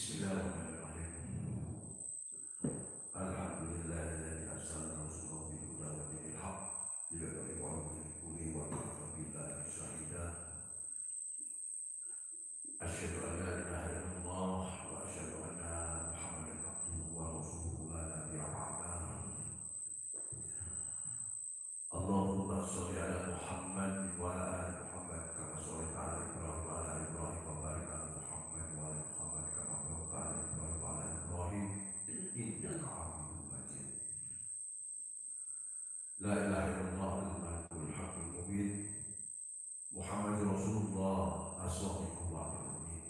Bismillahirrahmanirrahim. Alhamdulillahilladzi arsala rasulahu bil huda wa dinil haqq liyudhhirahu 'alal dini wa kafa billahi shahida. Asyhadu an la ilaha illallah wa asyhadu anna Muhammadan abduhu wa rasuluhu la nabiyya ba'dahu. Allahumma shalli ala Muhammad wa ala ali Muhammad kama shallaita ala Ibrahim wa ala ali Ibrahim wa barik ala Muhammad wa ala ali Muhammad kama barakta ala Ibrahim wa ala ali Ibrahim innaka Hamidum Majid. La ilaha illallah al-malikul haqqul mubin Muhammadur Rasulullah as-sadiqul wa'dul amin.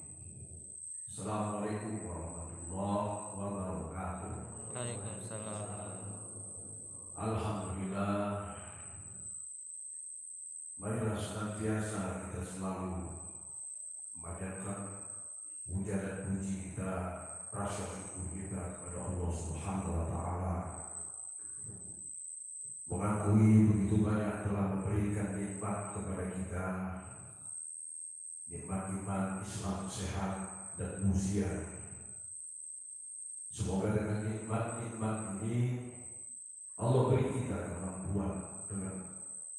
Assalamualaikum warahmatullahi wabarakatuh. Waalaikumsalam. Alhamdulillah, marilah senantiasa kita selalu memanjatkan puja dan puji kita, rasa syukur kita kepada Allah Subhanahu wa Ta'ala. Mengakui begitu banyak telah memberikan nikmat kepada kita, nikmat iman, Islam, sehat dan usia. Semoga dengan nikmat-nikmat ini Allah beri kita kemampuan dengan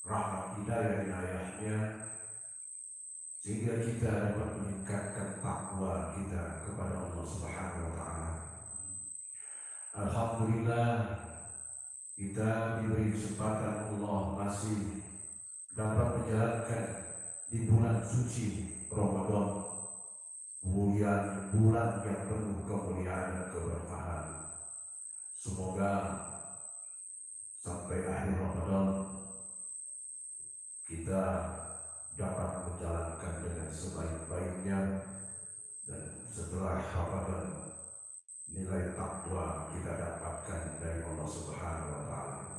rahmat hidayah inayahnya, sehingga kita dapat meningkatkan takwa kita kepada Allah Subhanahu wa Ta'ala. Alhamdulillah, kita diberi kesempatan Allah masih dapat menjalankan di bulan suci Ramadan, kemuliaan bulan yang penuh kemuliaan dan keberkahan. Semoga sampai akhir Ramadan kita dapat menjalankan dengan sebaik-baiknya, dan setelah Ramadan nilai takwa kita dapatkan dari Allah Subhanahu wa Ta'ala.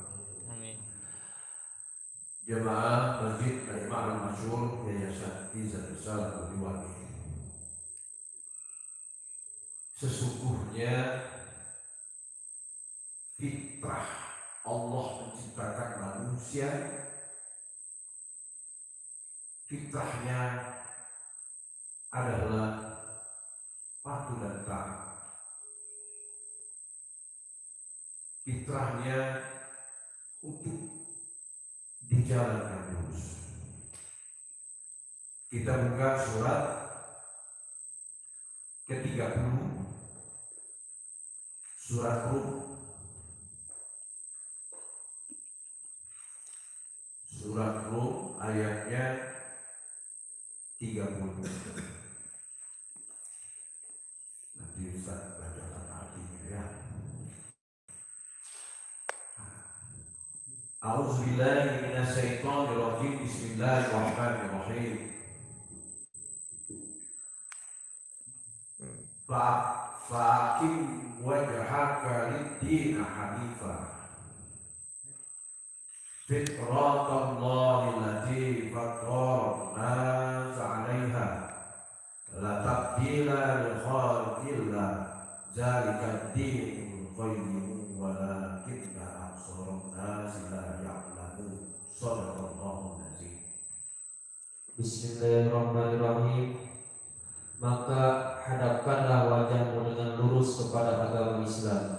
Amin. Jemaah Masjid Al-Imam Al-Masyhur Yayasan Izzat Salaful Diwani, sesungguhnya fitrah Allah menciptakan manusia, fitrahnya adalah patuh dan taat. Fitrahnya untuk di jalan yang lurus. Kita buka surat ke-30, surat Rum, surat Rum ayatnya 30. Nanti Ustaz bacakan artinya ya. A'udzubillahi minasyaitonir rajim. Bismillahirrahmanirrahim. Fa'aqim wajhaka lid-din hanifan fitratallahi allati fatara an-nas 'alaiha la tabdila li khalqillah zalika ad-dinul qayyim walakinna aktsaran nas la ya'lamun. Shadaqallahul azim. Bismillahirrahmanirrahim. Maka hadapkanlah wajahmu dengan lurus kepada agama Islam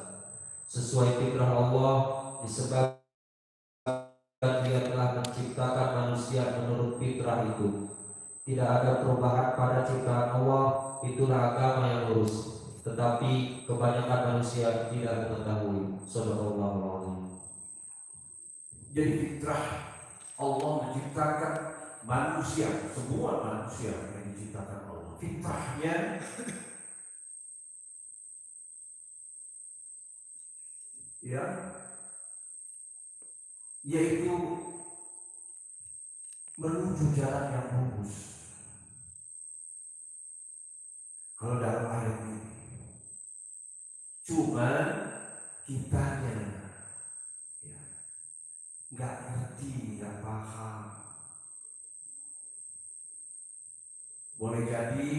sesuai fitrah Allah, disebabkan Dia telah menciptakan manusia menurut fitrah itu. Tidak ada perubahan pada ciptaan Allah, itulah agama yang lurus. Tetapi kebanyakan manusia tidak mengetahui. Shadaqallahul azim. Jadi fitrah Allah menciptakan manusia, semua manusia yang diciptakan Allah, fitrahnya ya, yaitu menuju jalan yang lurus. Kalau dalam ayat ini, cuman kitanya ya nggak ngerti, nggak paham. Boleh jadi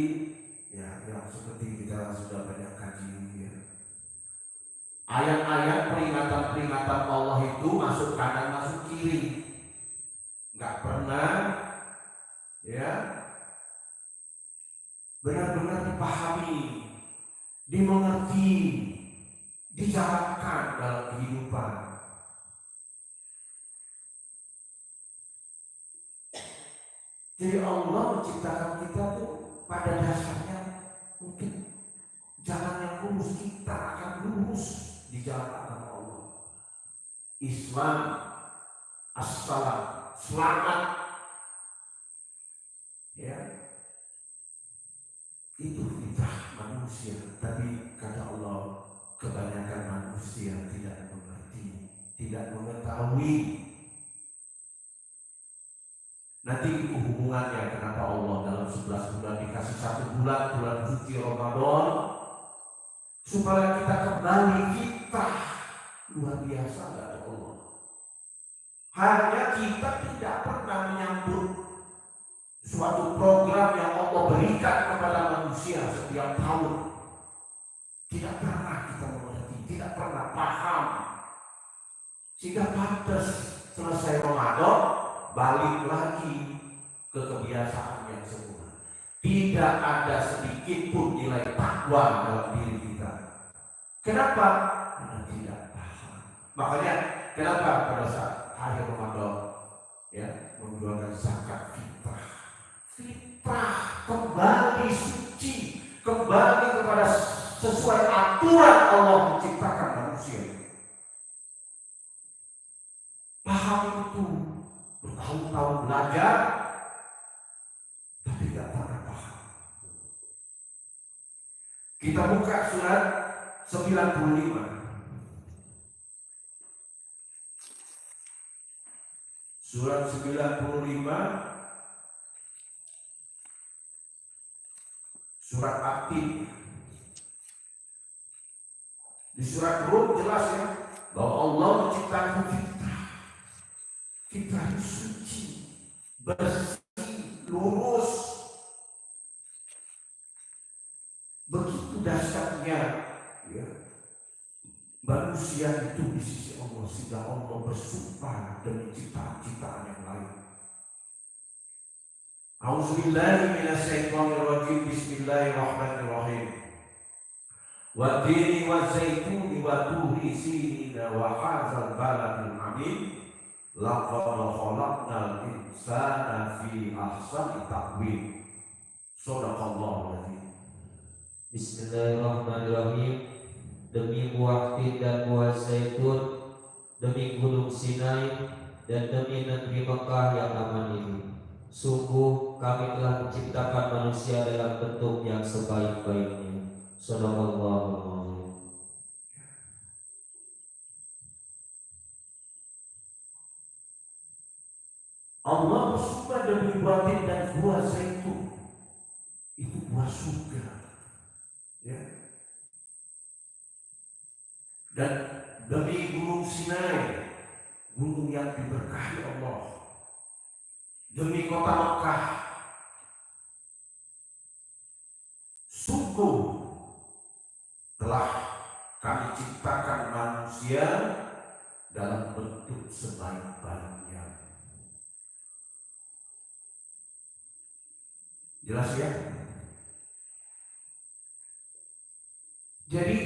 ya yang seperti kita sudah banyak kaji ya, ayat-ayat peringatan-peringatan Allah itu masuk kanan masuk kiri, nggak pernah ya benar-benar dipahami dimengerti, dijalankan dalam kehidupan. Jadi Allah menciptakan kita tuh pada dasarnya untuk jalan yang lurus, kita akan lurus di jalan agama Allah. Islam, as-salam, selamat. Ya, itu fitrah manusia. Tapi kata Allah, kebanyakan manusia tidak mengerti, tidak mengetahui. Nanti itu hubungannya kenapa Allah dalam 11 bulan dikasih 1 bulan, bulan suci Ramadan, supaya kita kembali fitrah. Luar biasa kata Allah. Hanya kita tidak pernah menyambut suatu program yang Allah berikan kepada manusia setiap tahun. Tidak pernah kita mengerti, tidak pernah paham. Sehingga pantas selesai Ramadan balik lagi ke kebiasaan yang semula. Tidak ada sedikit pun nilai takwa dalam diri kita. Kenapa? Karena tidak paham. Makanya kenapa pada saat akhir Ramadan ya mengeluarkan zakat fitrah. Fitrah kembali suci, kembali kepada sesuai aturan Allah menciptakan manusia. Paham itu. Bertahun-tahun belajar, tapi tidak pernah paham. Kita buka surat 95. Surat 95, surat At-Tin. Di surat Rum jelas ya bahwa Allah menciptakan fitrah. Fitrah itu suci, bersih, lurus. Begitu dasarnya ya, manusia itu di sisi Allah, sehingga Allah bersumpah demi ciptaan-ciptaan yang lain. A'udzubillahi minasyaitonirrajim. Bismillahirrahmanirrahim. Wa tini wa zaituni wa turi sinina wa hadzal baladil amin. Laqad khalaqnal insana fi ahsani taqwim. Shadaqallahu alazim. Bismillahirrahmanirrahim. Demi buah tin dan buah zaitun, demi gunung Sinai, dan demi negeri Mekah yang aman ini, sungguh kami telah menciptakan manusia dalam bentuk yang sebaik-baiknya. Shadaqallahu alazim. Allah bersumpah demi buah tin dan buah zaitun. Itu buah surga. Ya. Dan demi gunung Sinai, gunung yang diberkahi Allah. Demi kota Mekah. Sungguh telah kami ciptakan manusia dalam bentuk sebaik-baiknya. Jelas ya? Jadi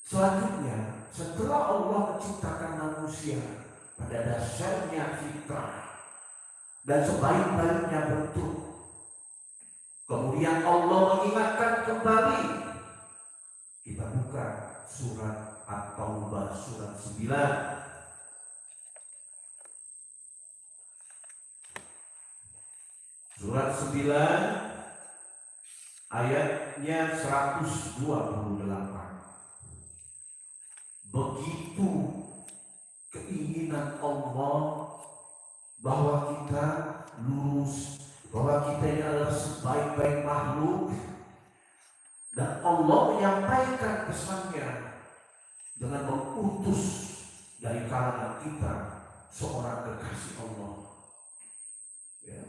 selanjutnya setelah Allah menciptakan manusia pada dasarnya fitrah dan sebaik-baiknya bentuk, kemudian Allah mengingatkan kembali. Kita buka surat At-Taubah surat 9. Surat 9 ayatnya 128. Begitu keinginan Allah bahwa kita lurus, bahwa kita ini adalah sebaik-baik makhluk, dan Allah menyampaikan pesannya dengan mengutus dari kalangan kita seorang kekasih Allah. Ya.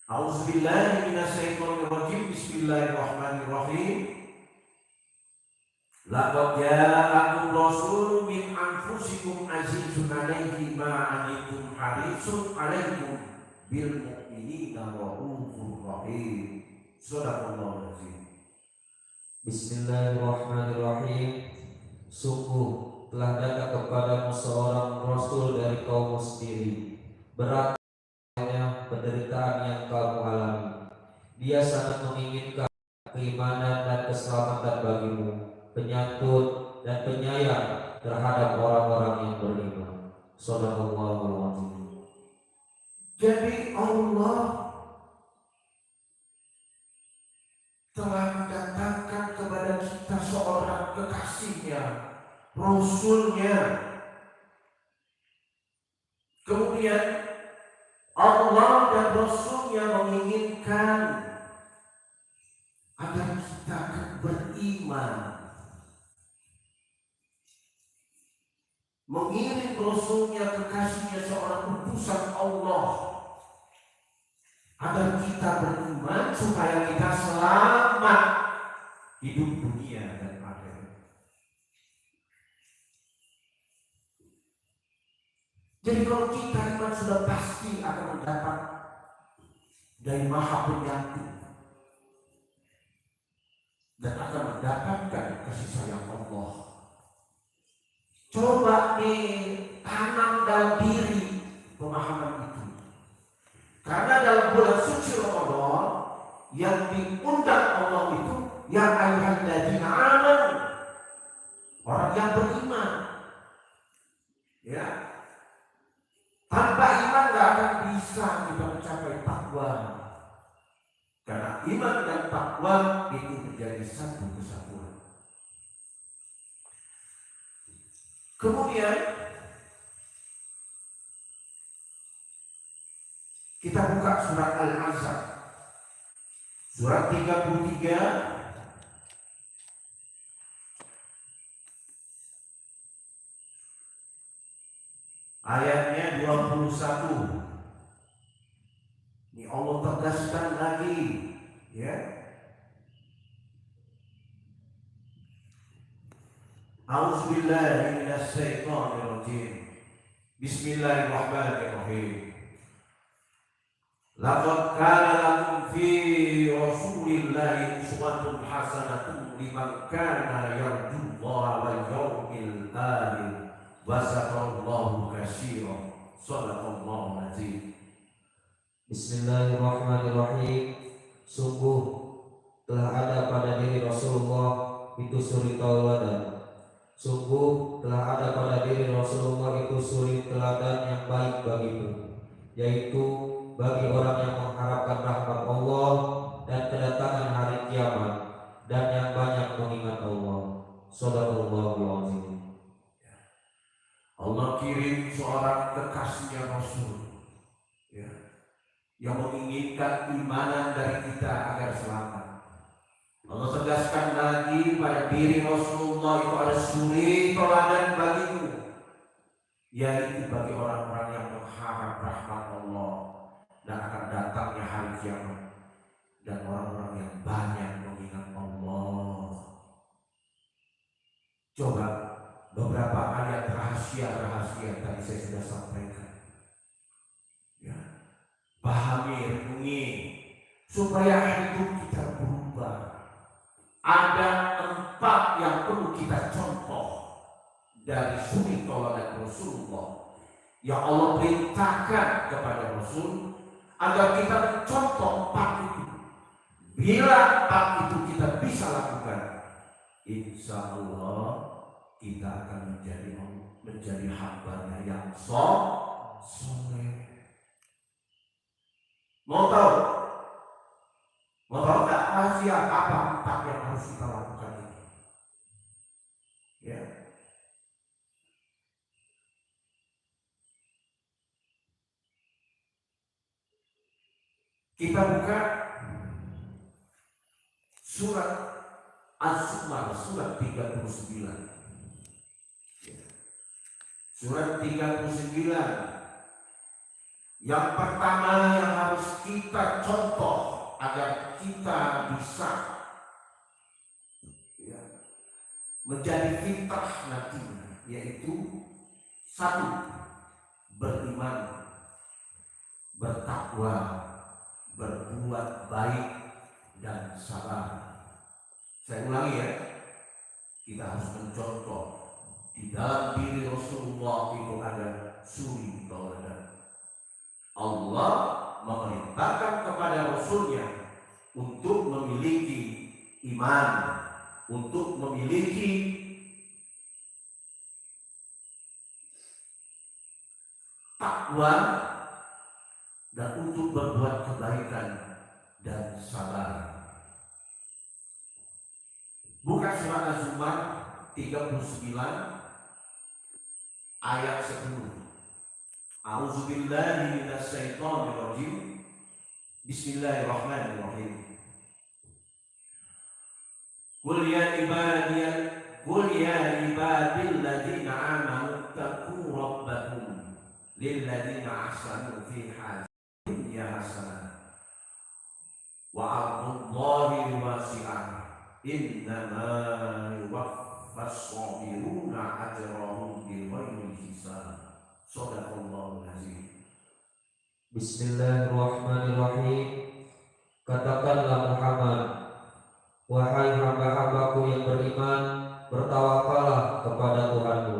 A'udzubillahi minasyaitonirrajim. Bismillahirrahmanirrahim. Laqad ja'akum rasulun min anfusikum azizun 'alaihi ma 'anittum harisun 'alaikum bil mu'minina raufur rahim. Shadaqallahu alazim. Bismillahirrahmanirrahim. Sungguh telah datang kepadamu seorang Rasul dari kaummu sendiri. Beratnya penderitaan yang kamu alami. Dia sangat menginginkan keimanan dan keselamatan bagimu, penyantun dan penyayang terhadap orang-orang yang beriman. Shadaqallahul azim. Jadi Allah telah mendatangkan kepada kita seorang kekasihnya, Rasulnya. Kemudian Allah dan Rasulnya menginginkan agar kita akan beriman, mengirim Rasulnya, kekasihnya, seorang utusan Allah, agar kita beriman supaya kita selamat hidup dunia dan akhirat. Jadi kalau kita iman sudah pasti akan mendapat dari Maha Penyantun dan akan mendapatkan kasih sayang Allah. Coba ditanam dalam diri pemahaman itu. Karena dalam bulan suci Ramadan yang diundang Allah itu ya ayyuhalladzina amanu, orang yang beriman. Ya. Tanpa iman gak akan bisa kita mencapai takwa. Karena iman dan takwa itu menjadi satu kesatuan. Kemudian kita buka surat Al-Ahzab, surat 33 ayatnya 21. Ini Allah tegaskan lagi, ya. A'udzubillahi minasyaitonirrajim. Bismillahirrahmanirrahim. Laqad kana lakum fi Rasulillahi uswatun hasanatun liman kana yarjullaha wal yawmil akhir wa dzakarallaha katsiran. Shadaqallahul azim. Bismillahirrahmanirrahim. Sungguh telah ada pada diri Rasulullah itu suri tauladan. Sungguh telah ada pada diri Rasulullah itu suri teladan yang baik bagimu, yaitu bagi orang yang mengharapkan rahmat Allah dan kedatangan hari kiamat dan yang banyak mengingat Allah. Shadaqallahul azim. Allah kirim seorang kekasihnya Rasul, ya, yang menginginkan keimanan dari kita agar selamat. Allah tegaskan lagi pada diri Rasulullah itu ada suri teladan bagimu, yaitu bagi orang-orang yang mengharap rahmat Allah dan akan datangnya hari kiamat dan orang-orang yang banyak mengingat Allah. Coba beberapa ayat rahasia tadi saya sudah sampaikan, ya. Pahami, renungi supaya hidup kita berubah. Ada 4 yang perlu kita contoh dari suri tauladan Rasulullah yang Allah perintahkan kepada Rasul agar kita mencontoh 4 itu. Bila 4 itu kita bisa lakukan, insya Allah kita akan menjadi hambanya yang soleh. Mau tahu nggak rahasia apa 4 yang harus kita lakukan ini? Ya. Kita buka surat Az-Zumar, surat 39. Surat 39. Yang pertama yang harus kita contoh agar kita bisa, ya, menjadi fitrah nantinya, yaitu 1, beriman, bertakwa, berbuat baik dan sabar. Saya ulangi ya, kita harus mencontoh di dalam diri Rasulullah itu ada suri tauladan. Allah memerintahkan kepada Rasulnya untuk memiliki iman, untuk memiliki takwa, dan untuk berbuat kebaikan dan sabar. Buka surat Az-Zumar 39 ayat 10. A'udzubillahi minasyaitonirrajim. Bismillahirrahmanirrahim. Qul ya ibadil ladzina amanu taqu rabbakum lil ladzina ahsanu fi hadhihi dunya hasanah wa 'ardullahi wasi'ah innama yuwaffas sabiruna ajrahum bighairi hisab. Shadaqallahul azim. Bismillahirrahmanirrahim. Katakanlah Muhammad, wahai hamba-hambaku yang beriman, bertawakallah kepada Tuhanmu.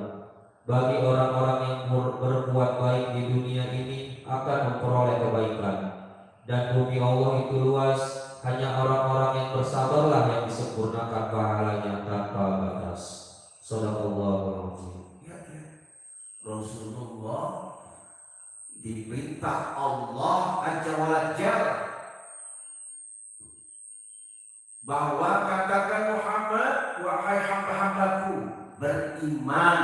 Bagi orang-orang yang berbuat baik di dunia ini akan memperoleh kebaikan, dan bumi Allah itu luas. Hanya orang-orang yang bersabarlah yang disempurnakan pahalanya tanpa batas. Shadaqallahul azim. Rasulullah diperintah Allah Azza wa Jalla bahwa katakan Muhammad, wahai hamba-hambaku, beriman,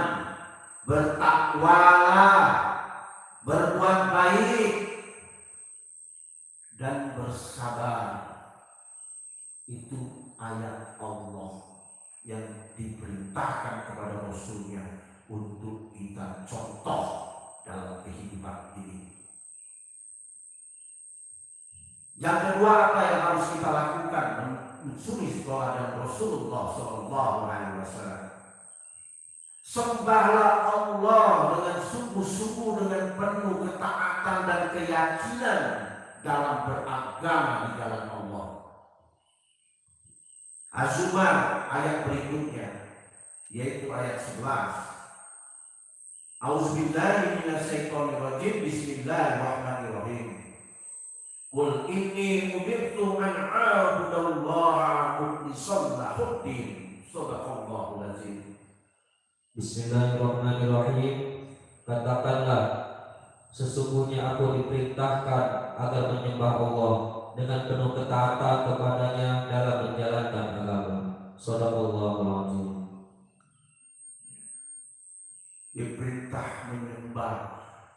bertakwalah, berbuat baik, dan bersabar. Itu ayat Allah yang diperintahkan kepada Rasulnya untuk kita contoh dalam kehidupan ini. Yang kedua, apa yang harus kita lakukan? Mensuri teladan Rasulullah SAW. Sembahlah Allah dengan sungguh-sungguh, dengan penuh ketaatan dan keyakinan dalam beragama di jalan Allah. Az-Zumar ayat berikutnya, yaitu ayat 11. A'udzubillahi minasyaitonirrajim. Bismillahirrahmanirrahim. Qul inni umirtu an a'budallaha mukhlishan lahuddin. Shadaqallahul azim. Bismillahirrahmanirrahim. Katakanlah, sesungguhnya aku diperintahkan agar menyembah Allah dengan penuh ketaatan kepadanya dalam menjalankan agama. Shadaqallahul azim. Diperintah menyembah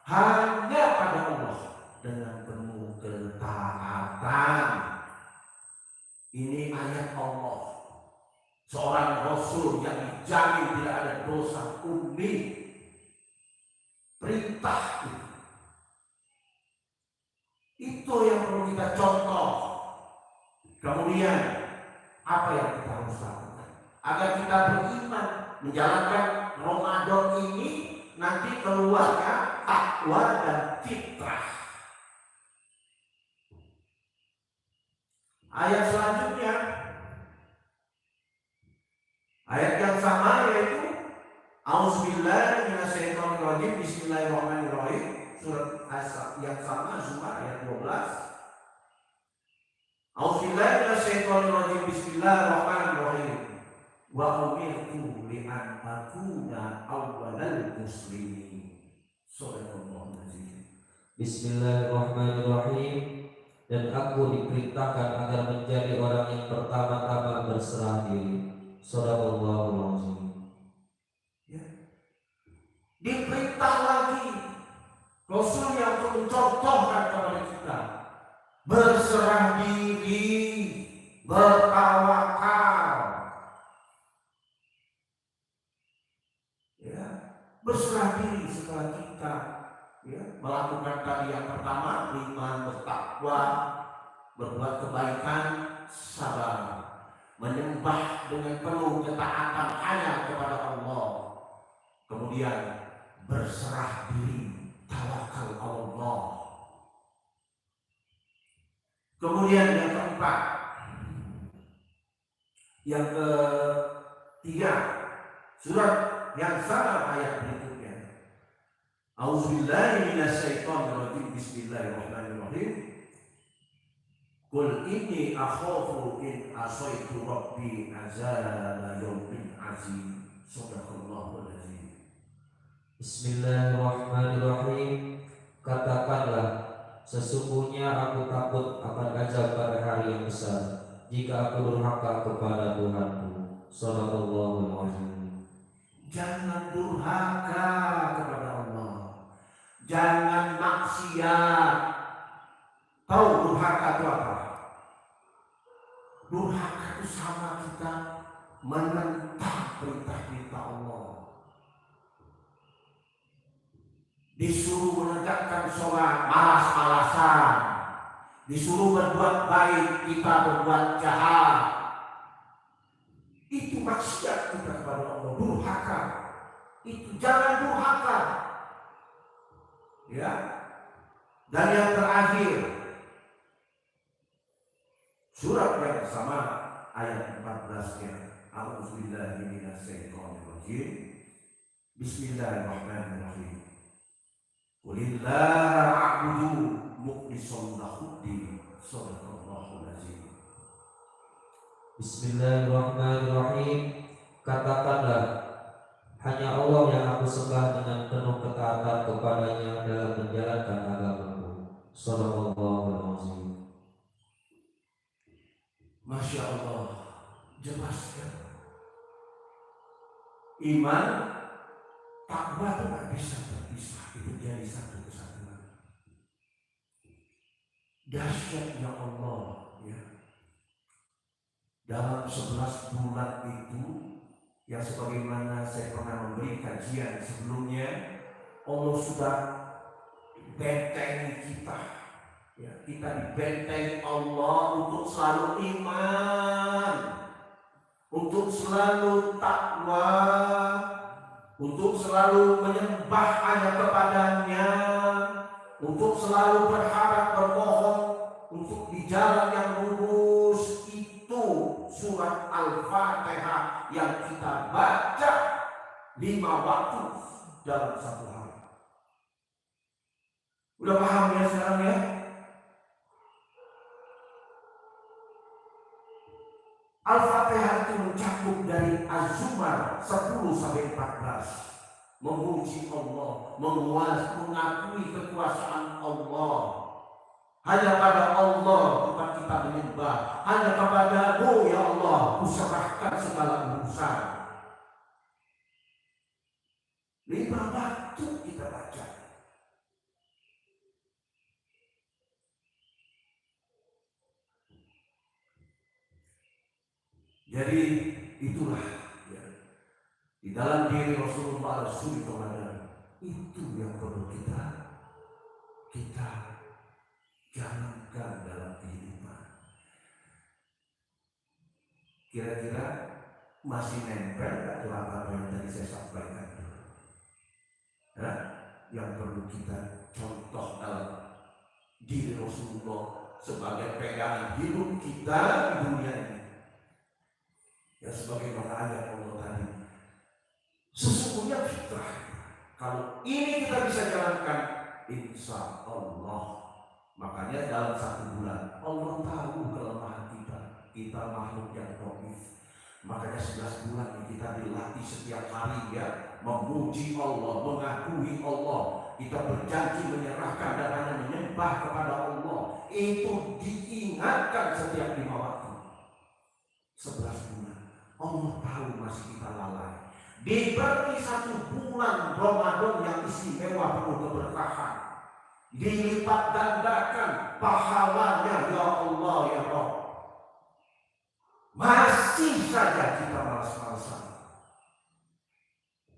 hanya pada Allah dengan penuh ketaatan. Ini ayat Allah. Seorang Rasul yang dijamin tidak ada dosa ummi. Perintah itu yang perlu kita contoh. Kemudian apa yang kita harus lakukan agar kita beriman, menjalankan Ramadan ini nanti keluarnya takwa dan fitrah. Ayat selanjutnya, ayat yang sama, yaitu A'udzubillahi minasyaitonirrajim. Bismillahirrahmanirrahim. Surat yang sama, Zumar ayat 12. A'udzubillahi minasyaitonirrajim. Bismillahirrahmanirrahim. Wa umirtu li'an akuna awwalal muslimin. Shadaqallahul azim. Bismillahirrahmanirrahim. Dan aku diperintahkan agar menjadi orang yang pertama-tama berserah diri. Shadaqallahul azim. Ya. Diperintah lagi Rasul yang mencontohkan kepada kita berserah diri, bertawakal. Ya, berserah diri setelah kita melakukan tadi yang pertama, iman, bertakwa, berbuat kebaikan, sabar, menyembah dengan penuh ketaatan hanya kepada Allah. Kemudian berserah diri, tawakal Allah. Kemudian yang keempat, Yang ketiga, surat yang sama ayat berikutnya. A'udzubillahi minasyaitonirrajim. Bismillahirrahmanirrahim. Qul inni akhafu in asaitu rabbi azaba yaumin azim. Shadaqallahul azim. Bismillahirrahmanirrahim. Katakanlah, sesungguhnya aku takut akan azab pada hari yang besar jika aku durhaka kepada Tuhanku. Shadaqallahul azim. Jangan durhaka kepada Allah. Jangan maksiat. Tahu durhaka itu apa? Durhaka itu sama kita menentang perintah-perintah Allah. Disuruh menegakkan sholat, malas-malasan. Disuruh berbuat baik, kita berbuat jahat. Itu maksiat kita kepada Allah, durhaka. Itu jangan durhaka. Ya. Dan yang terakhir, surat yang sama ayat 14-nya. A'udzubillahi minasyaitonirrajim. Bismillahirrahmanirrahim. Qulillaha a'budu mukhlishan lahuddin. Shadaqallahul azim. Bismillahirrahmanirrahim. Katakanlah, hanya Allah yang aku sembah dengan penuh ketaatan kepadanya dalam menjalankan agamaku. Shadaqallahul azim. Masya Allah, jelas kan? Iman, takwa itu tak bisa terpisah, itu jadi satu kesatuan. Dahsyatnya Allah, ya. Dalam 11 bulan itu, yang sebagaimana saya pernah memberi kajian sebelumnya, Allah sudah bentengi kita. Ya, kita dibentengi Allah untuk selalu iman, untuk selalu takwa, untuk selalu menyembah hanya kepadanya, untuk selalu berharap bermohon untuk di jalan yang lurus. Itu surat Al-Fatihah yang kita baca 5 waktu dalam satu hari. Udah paham ya sekarang ya? Al-Fatihah itu mencakup dari Az-Zumar 10 sampai 14. Memuji Allah, mengakui kekuasaan Allah. Hanya pada Allah tempat kita menyembah. Hanya kepada-Mu ya Allah kuserahkan segala urusan. 5 waktu kita baca. Jadi itulah ya, di dalam diri Rasulullah Rasul Teladan itu yang perlu kita jalankan dalam kehidupan. Kira-kira masih nempel tak apa yang tadi saya sampaikan dulu? Nah, yang perlu kita contoh dalam diri Rasulullah sebagai pegangan hidup kita di dunia ini. Ya sebagaimana ayat Allah tadi, sesungguhnya fitrah. Kalau ini kita bisa jalankan, insya Allah. Makanya dalam 1 bulan Allah tahu kelemahan kita. Kita makhluk yang dhaif. Makanya 11 bulan kita dilatih setiap hari ya, memuji Allah, mengakui Allah. Kita berjanji menyerahkan dan hanya menyembah kepada Allah. Itu diingatkan setiap 5 waktu. 11 bulan. Allah tahu masih kita lalai. Diberi 1 bulan Ramadan yang istimewa penuh keberkahan. Dilipat gandakan pahalanya ya Allah ya Rabb. Masih saja kita malas-malasan.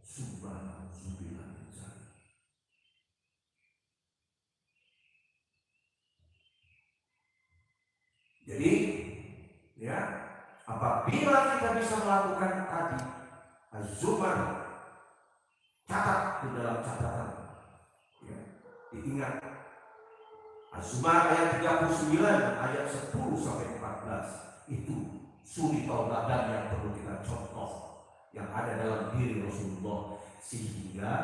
Subhanallah. Jadi ya, apabila kita bisa melakukan tadi Az-Zumar, catat di dalam catatan ya, diingat Az-Zumar ayat 39 ayat 10 sampai 14 itu suri tauladan yang perlu kita contoh yang ada dalam diri Rasulullah, sehingga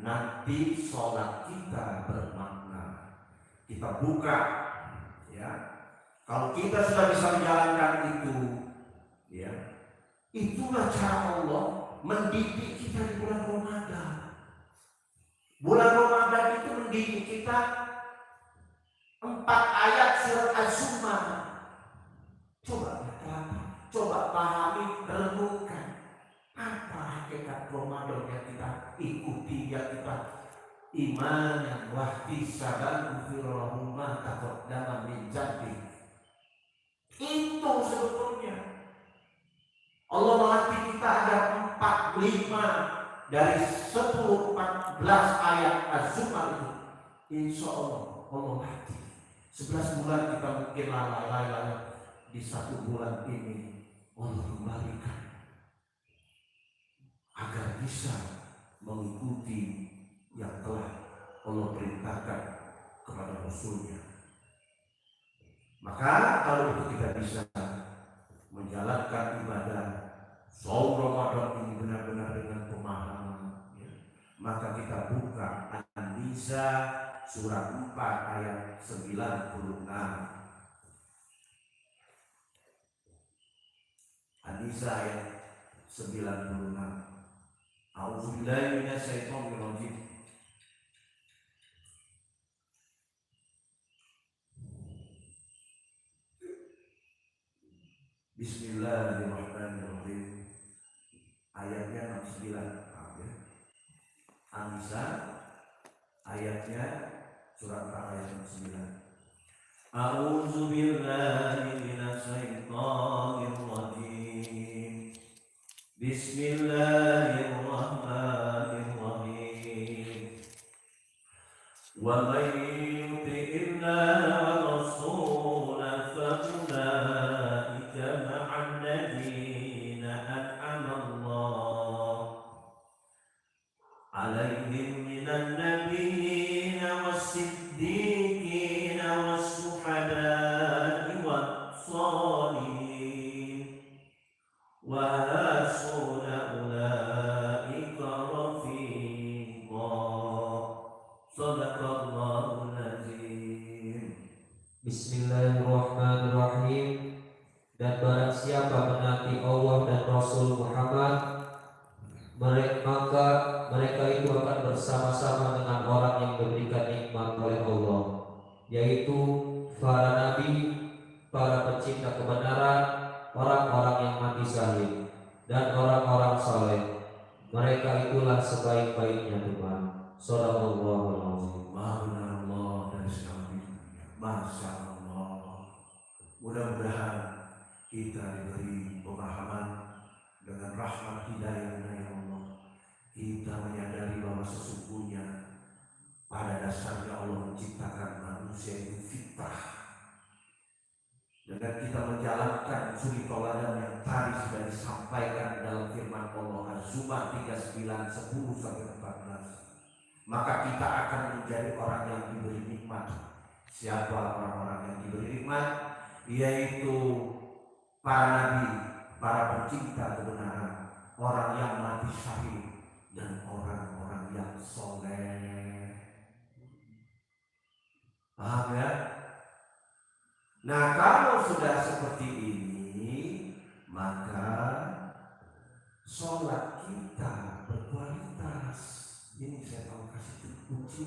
nanti sholat kita bermakna. Kita buka, ya. Kalau kita sudah bisa menjalankan itu, ya, itulah cara Allah mendidik kita di bulan Ramadan. Bulan Ramadan itu mendidik kita 4 ayat surat Az-Zumar. Coba pahami, renungkan apa hakikat Ramadan yang kita ikuti, yang kita iman yang wahtisaban ufirahumma taqaddama min jambi. Itu sebetulnya Allah melatih kita ada 4-5 dari 10-14 ayat Az-Zumar itu. Insya Allah Allah latih 11 bulan kita mungkin lalai di 1 bulan ini Allah kembalikan agar bisa mengikuti yang telah Allah perintahkan kepada Rasulnya. Maka kalau itu kita bisa menjalankan ibadah saum Ramadan ini benar-benar dengan pemahaman, ya, maka kita buka An-Nisa surat 4 ayat 96. An-Nisa ayat 96. A'udzubillahi minasyaitonir rajim. Bismillahirrahmanirrahim. Ayatnya 69. An-Nisa ayatnya surat 4 ayat 69. A'udzubillahi minasyaitonir rajim. Bismillahirrahmanirrahim. Wa may yuti'illaha wa rasulahu fa ma'al ladzina an'ama Allah 'alaihim minan nabiyyin was-siddiqin was-shuhada'i was-shalihin wa hasuna ulaika rafiqa. Shadaqallahul azim. Bismillahirrahmanirrahim. Dan barang siapa menaati Allah dan Rasul Muhammad, maka mereka itu akan bersama-sama dengan orang yang diberikan nikmat oleh Allah, yaitu para nabi, para pecinta kebenaran, orang-orang yang mati syahid, dan orang-orang saleh. Mereka itulah sebaik-baiknya Tuhan. Shadaqallahul azim. Maha Allah dan Masya Allah. Mudah-mudahan kita diberi pemahaman dengan rahmat hidayahnya ya Allah. Kita menyadari bahwa sesungguhnya pada dasarnya Allah menciptakan manusia itu fitrah. Dengan kita menjalankan suri tauladan yang tadi sudah disampaikan dalam firman Allah Az-Zumar 39, 10-14, maka kita akan menjadi orang yang diberi nikmat. Siapa orang-orang yang diberi nikmat? Yaitu para nabi, para pecinta kebenaran, orang yang mati syahid, dan orang-orang yang soleh. Paham ya? Nah, kalau sudah seperti ini, maka sholat kita berkualitas. Ini saya tahu kasih kunci.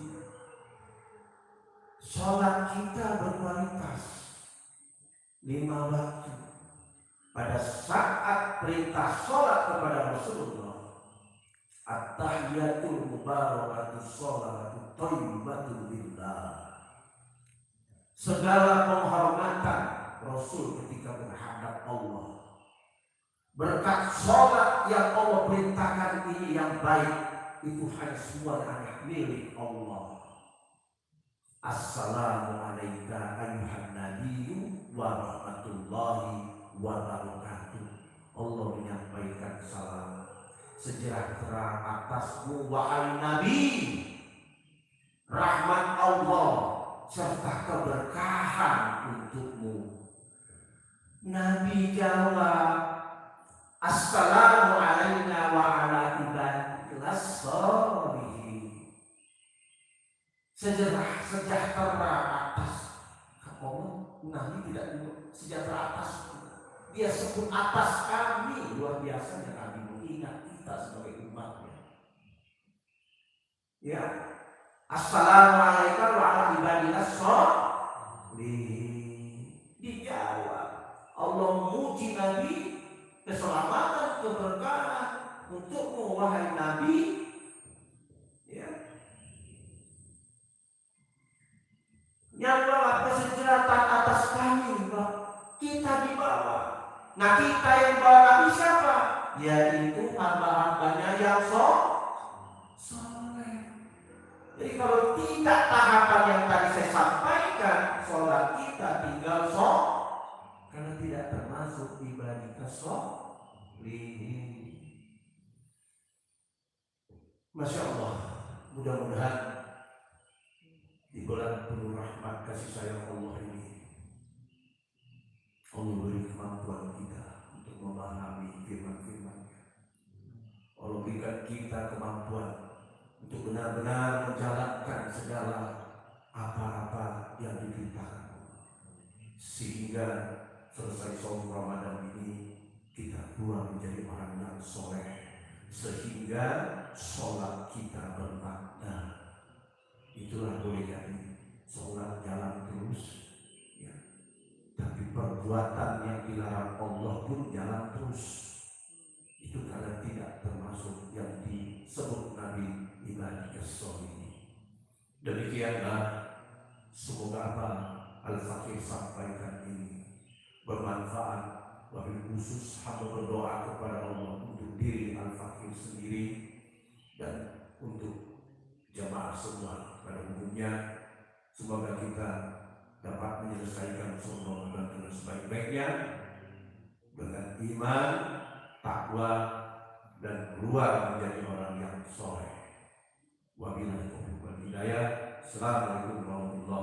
Sholat kita berkualitas 5 waktu. Pada saat perintah sholat kepada Rasulullah, at-tahiyatul mubarakatus sholatu thayyibatul billah. Segala penghormatan Rasul ketika menghadap Allah, berkat sholat yang Allah perintahkan ini yang baik, itu hanya semua anak milik Allah. Assalamualaikum ayuhan nabiyyu wa rahmatullahi wa barakatuh. Allah menyampaikan salam sejahtera atasmu wahai Nabi, rahmat Allah serta keberkahan untukmu. Nabi dijawab, assalamu alayna wa ala ibadillah sholihin. Sejahtera atas Allah. Nabi tidak sejahtera atas. Dia sebut atas kami. Luar biasanya Nabi mengingat kita sebagai umatnya. Ya, assalamualaikum wa ala ibadillah sholihin. Dijawab. Allah muji Nabi, keselamatan, keberkahan untukmu wahai Nabi. Ya. Yang bawa kesejahteraan atas kami, Pak. Kita dibawa. Nah, kita yang bawa Nabi siapa? Yaitu hamba-hambanya yang soleh. Jadi kalau tidak tahapan yang tadi saya sampaikan, sholat kita tinggal karena tidak termasuk ibadah sholihin. Masya Allah, mudah-mudahan di bulan penuh rahmat kasih sayang Allah ini, Allah beri kemampuan kita untuk memahami firman-firman-Nya. Allah berikan kita kemampuan untuk benar-benar menjalankan segala apa-apa yang diperintahkan, sehingga selesai saum Ramadan ini kita keluar menjadi orang yang soleh, sehingga sholat kita bermakna. Itulah boleh jadi sholat jalan terus, ya. Tapi perbuatan yang dilarang Allah pun jalan terus. Itu karena tidak termasuk yang disebut Nabi ibadah sholihin. Demikianlah, semoga apa Al-Fakir sampaikan ini bermanfaat. Wabil khusus hamba berdoa kepada Allah untuk diri Al-Fakir sendiri dan untuk jamaah semua pada umumnya. Semoga kita dapat menyelesaikan sholat Ramadan dengan sebaik-baiknya, dengan iman, takwa, dan keluar menjadi orang yang soleh. Wabillahi taufiq wal hidayah. Assalamualaikum warahmatullahi wabarakatuh.